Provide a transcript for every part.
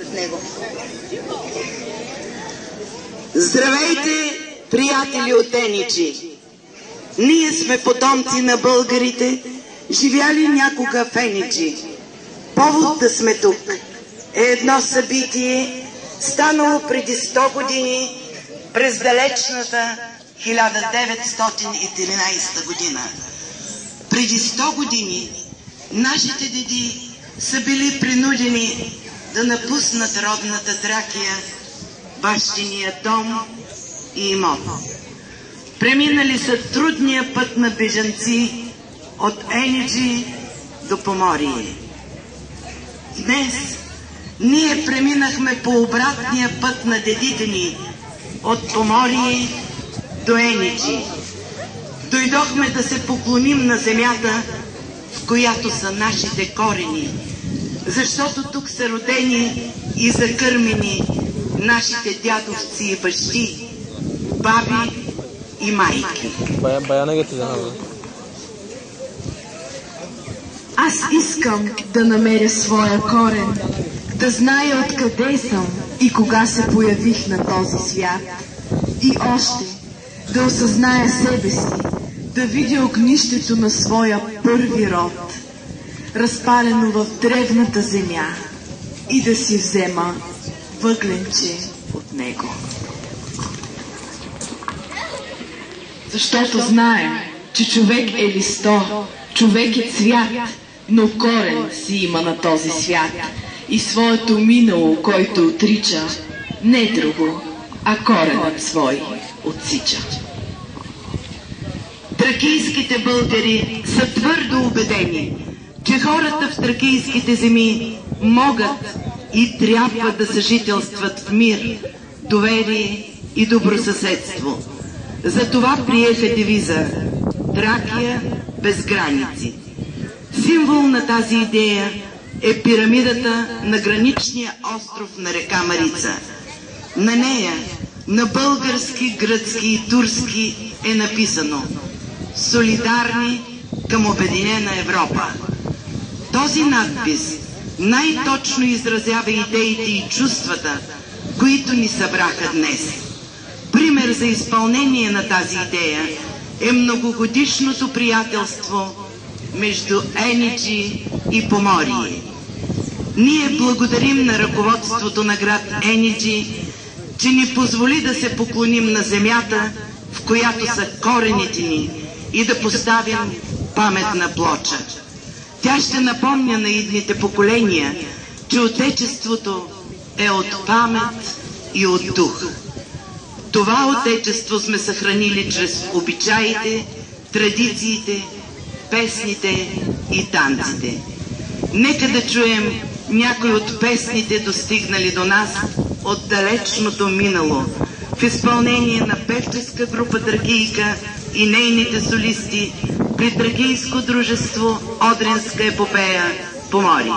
от него. Здравейте, приятели от Еничи! Ние сме потомци на българите, живяли някога в Еничи. Повод да сме тук е едно събитие, станало преди 100 години, през далечната 1913 година. Преди 100 години нашите деди са били принудени да напуснат родната Тракия, бащиния дом и имот. Преминали са трудния път на бежанци от Еничи до Поморие. Днес ние преминахме по обратния път на дедите ни от Поморие до Еничи. Дойдохме да се поклоним на земята, в която са нашите корени, защото тук са родени и закърмени нашите дядовци и бащи, баби и майки. Аз искам да намеря своя корен, да зная откъде съм и кога се появих на този свят. И още да осъзная себе си, да видя огнището на своя първи род, разпалено в древната земя, и да си взема въгленче от него. Защото знаем, че човек е листо, човек е цвят, но корен си има на този свят и своето минало, който отрича, не е друго, а коренът свой отсича. Тракийските българи са твърдо убедени, че хората в тракийските земи могат и трябва да съжителстват в мир, доверие и добросъседство. Затова приеха девиза «Тракия без граници». Символ на тази идея е пирамидата на граничния остров на река Марица. На нея на български, гръцки и турски е написано «Солидарни към обединена Европа». Този надпис най-точно изразява идеите и чувствата, които ни събраха днес. Пример за изпълнение на тази идея е многогодишното приятелство между Еничи и Поморие. Ние благодарим на ръководството на град Еничи, че ни позволи да се поклоним на земята, в която са корените ни, и да поставим паметна плоча. Тя ще напомня на идните поколения, че Отечеството е от памет и от дух. Това Отечество сме съхранили чрез обичаите, традициите, песните и танците. Нека да чуем някои от песните, достигнали до нас от далечното минало, в изпълнение на певческа група Тракийка и нейните солисти при Тракийско дружество Одринска епопея Поморие.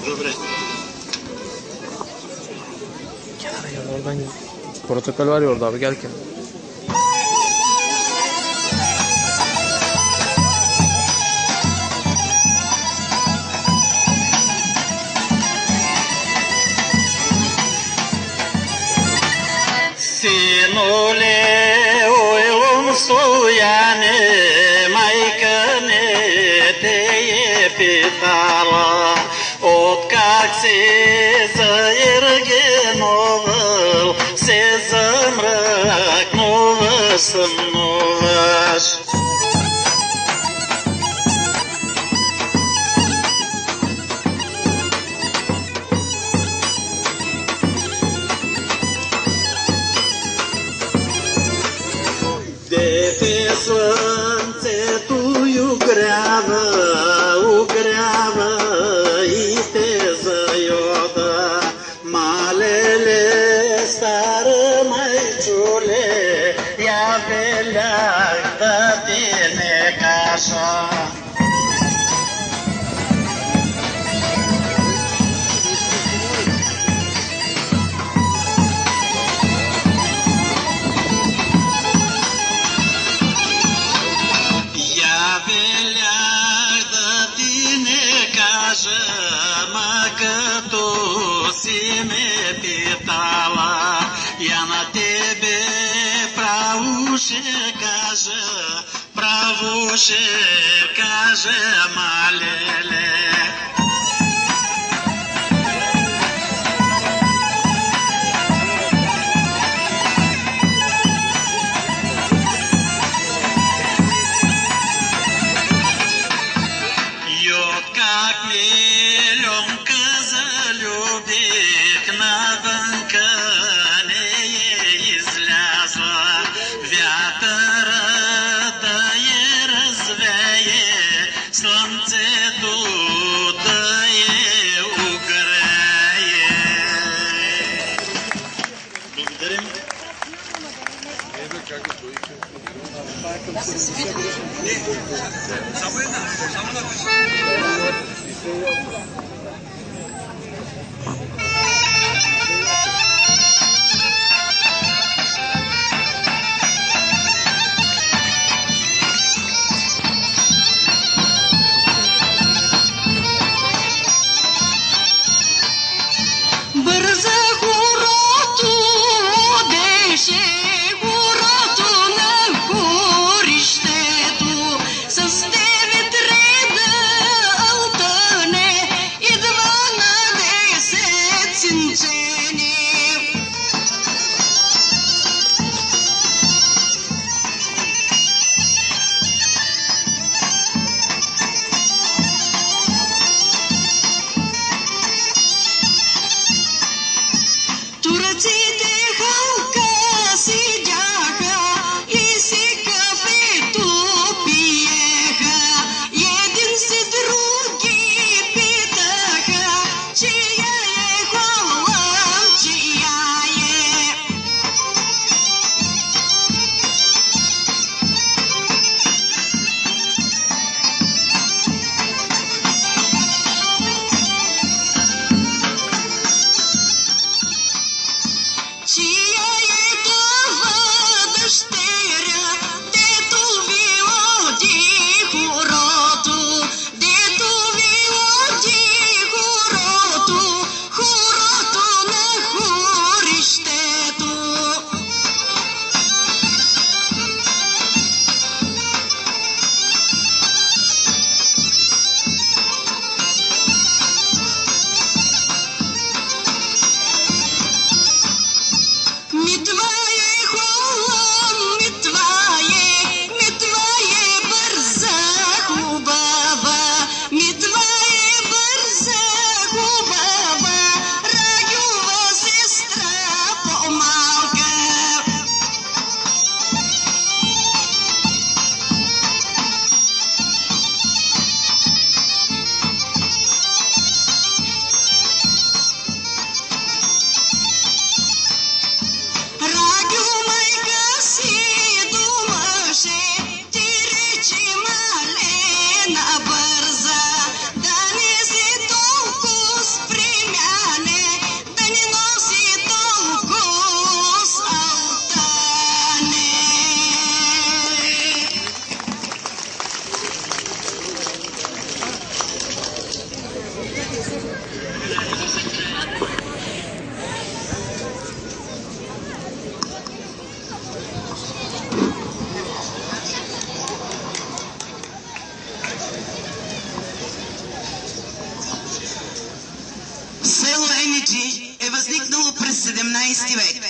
Добре. Oradan protokol var ya orada abi gelken. Синуле, ойлом стояне, майка не те е питала, откак се заергеновал, се замракнуваш, съмнуваш. Дете слънцето огрява, огрява и те зайода. Малеле, стара майчуле, я велях да ти не кажа. Ма като си ме питала, я на тебе право ще кажа, малеле. Слънцето Село Енеджи е възникнало през 17 век.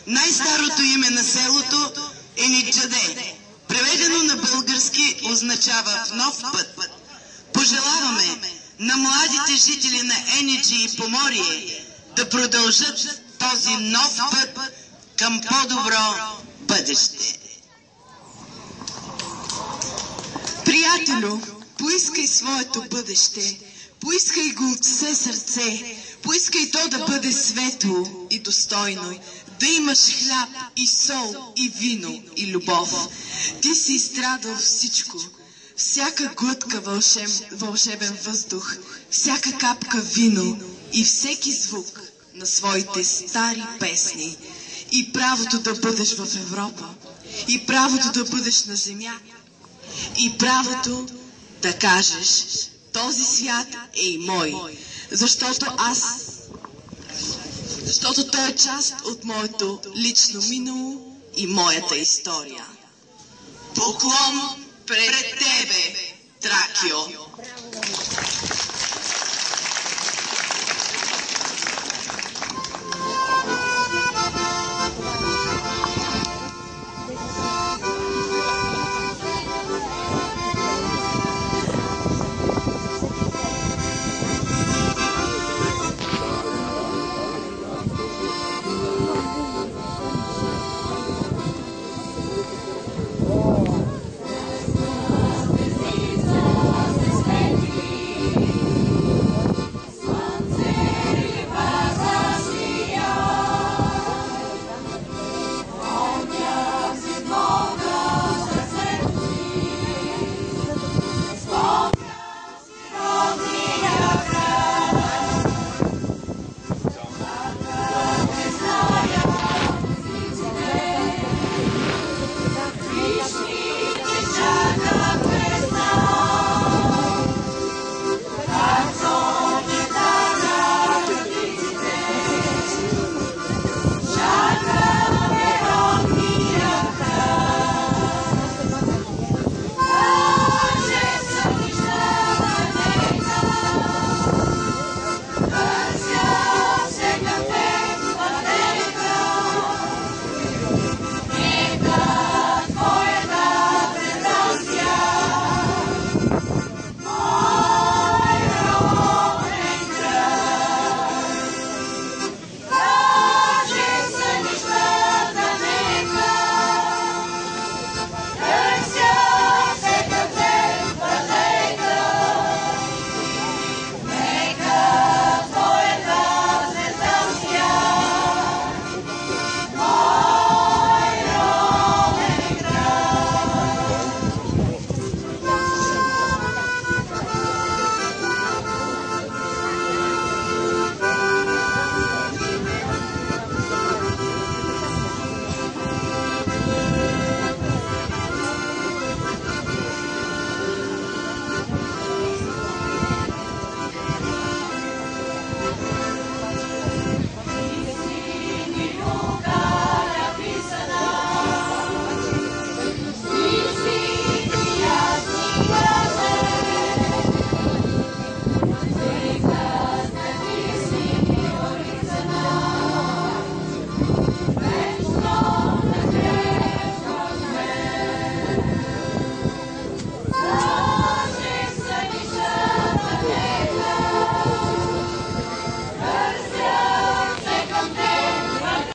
Най-старото име на селото е Ениджаде. Преведено на български означава в нов път. Пожелаваме на младите жители на Енеджи и Поморие да продължат този нов път към по-добро бъдеще. Приятелю, поискай своето бъдеще, поискай го от все сърце, поискай то да бъде светло и достойно, да имаш хляб и сол и вино и любов. Ти си изстрадал всичко, всяка глътка вълшебен въздух, всяка капка вино и всеки звук на своите стари песни. И правото да бъдеш в Европа, и правото да бъдеш на земя, и правото да кажеш: този свят е и мой, защото той е част от моето лично минало и моята история. Поклон пред тебе, Тракио!